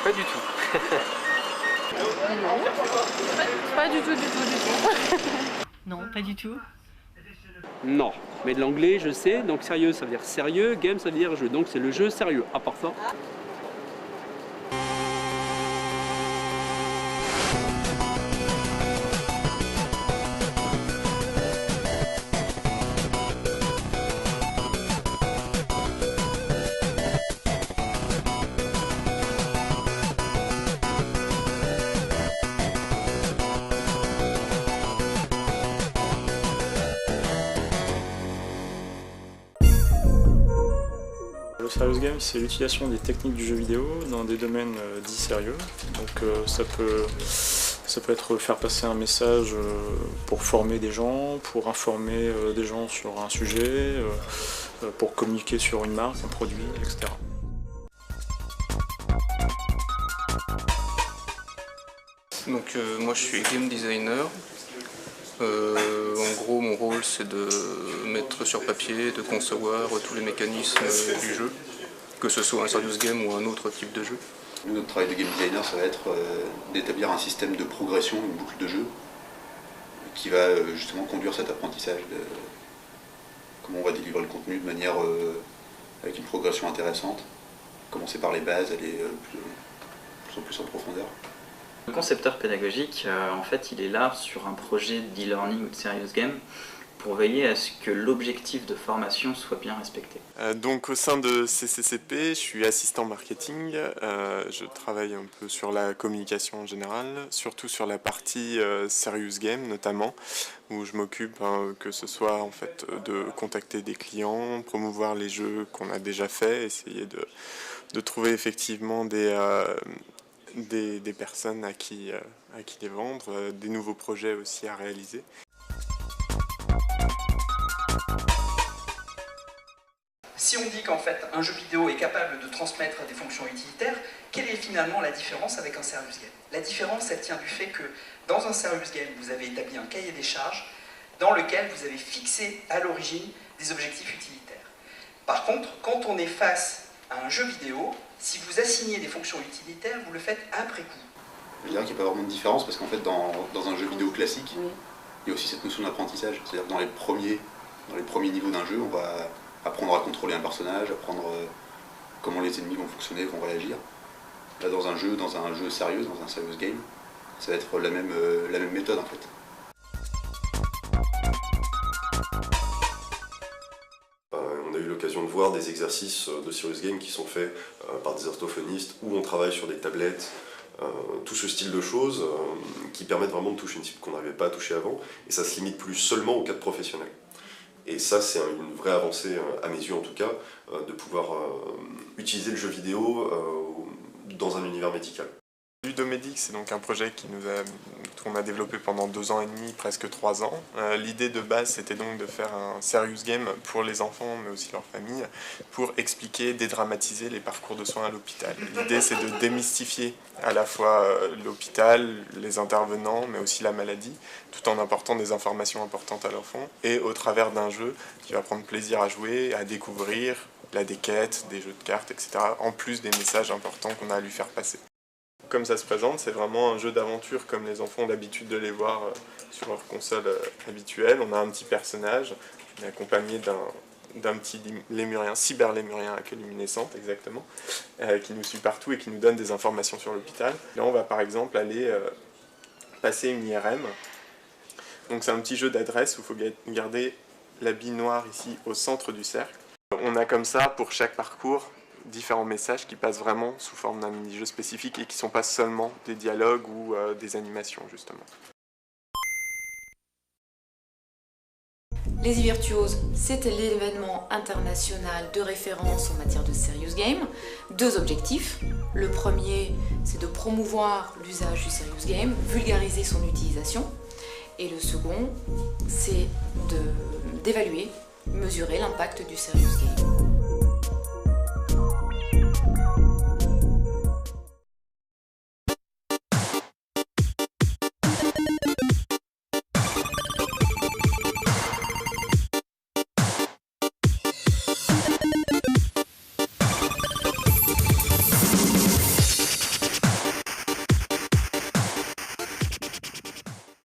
Pas du tout. Non, pas du tout. Non, pas du tout. Non, mais de l'anglais je sais, donc sérieux ça veut dire sérieux, game ça veut dire jeu, donc c'est le jeu sérieux, à part ça. Le serious game, c'est l'utilisation des techniques du jeu vidéo dans des domaines dits sérieux. Donc ça peut être faire passer un message pour former des gens, pour informer des gens sur un sujet, pour communiquer sur une marque, un produit, etc. Donc moi je suis game designer. En gros mon rôle c'est de mettre sur papier, de concevoir tous les mécanismes du jeu, que ce soit un serious game ou un autre type de jeu. Notre travail de game designer ça va être d'établir un système de progression, une boucle de jeu qui va justement conduire cet apprentissage de comment on va délivrer le contenu de manière avec une progression intéressante, commencer par les bases, aller plus en plus en profondeur. Le concepteur pédagogique, en fait, il est là sur un projet d'e-learning ou de serious game pour veiller à ce que l'objectif de formation soit bien respecté. Donc au sein de CCCP, je suis assistant marketing, je travaille un peu sur la communication en général, surtout sur la partie serious game notamment, où je m'occupe que ce soit en fait de contacter des clients, promouvoir les jeux qu'on a déjà faits, essayer de trouver effectivement des personnes à qui les vendre, des nouveaux projets aussi à réaliser. Si on dit qu'en fait un jeu vidéo est capable de transmettre des fonctions utilitaires, quelle est finalement la différence avec un serious game? La différence, elle tient du fait que dans un serious game, vous avez établi un cahier des charges dans lequel vous avez fixé à l'origine des objectifs utilitaires. Par contre, quand on est face à un jeu vidéo, si vous assignez des fonctions utilitaires, vous le faites après coup. Je dirais qu'il n'y a pas vraiment de différence parce qu'en fait dans un jeu vidéo classique, il y a aussi cette notion d'apprentissage. C'est-à-dire que dans les premiers niveaux d'un jeu, on va apprendre à contrôler un personnage, apprendre comment les ennemis vont fonctionner, vont réagir. Là dans un jeu sérieux, dans un serious game, ça va être la même méthode en fait. On a eu l'occasion de voir des exercices de serious game qui sont faits par des orthophonistes où on travaille sur des tablettes, tout ce style de choses qui permettent vraiment de toucher une cible qu'on n'arrivait pas à toucher avant, et ça se limite plus seulement au cadre professionnel. Et ça c'est une vraie avancée, à mes yeux en tout cas, de pouvoir utiliser le jeu vidéo dans un univers médical. Ludomédic, c'est donc un projet qu'on a développé pendant 2 ans et demi, presque 3 ans. L'idée de base, c'était donc de faire un serious game pour les enfants, mais aussi leurs familles, pour expliquer, dédramatiser les parcours de soins à l'hôpital. L'idée, c'est de démystifier à la fois l'hôpital, les intervenants, mais aussi la maladie, tout en apportant des informations importantes à l'enfant, et au travers d'un jeu qui va prendre plaisir à jouer, à découvrir, des quêtes, des jeux de cartes, etc., en plus des messages importants qu'on a à lui faire passer. Comme ça se présente, c'est vraiment un jeu d'aventure comme les enfants ont l'habitude de les voir sur leur console habituelle. On a un petit personnage, on est accompagné d'un petit lémurien, cyberlémurien à queue luminescente exactement, qui nous suit partout et qui nous donne des informations sur l'hôpital. Là on va par exemple aller passer une IRM. Donc c'est un petit jeu d'adresse où il faut garder la bille noire ici au centre du cercle. On a comme ça pour chaque parcours différents messages qui passent vraiment sous forme d'un mini-jeu spécifique et qui ne sont pas seulement des dialogues ou des animations justement. Les e-Virtuoses, c'était l'événement international de référence en matière de serious game. 2 objectifs. Le premier, c'est de promouvoir l'usage du serious game, vulgariser son utilisation. Et le second, c'est d'évaluer, mesurer l'impact du serious game.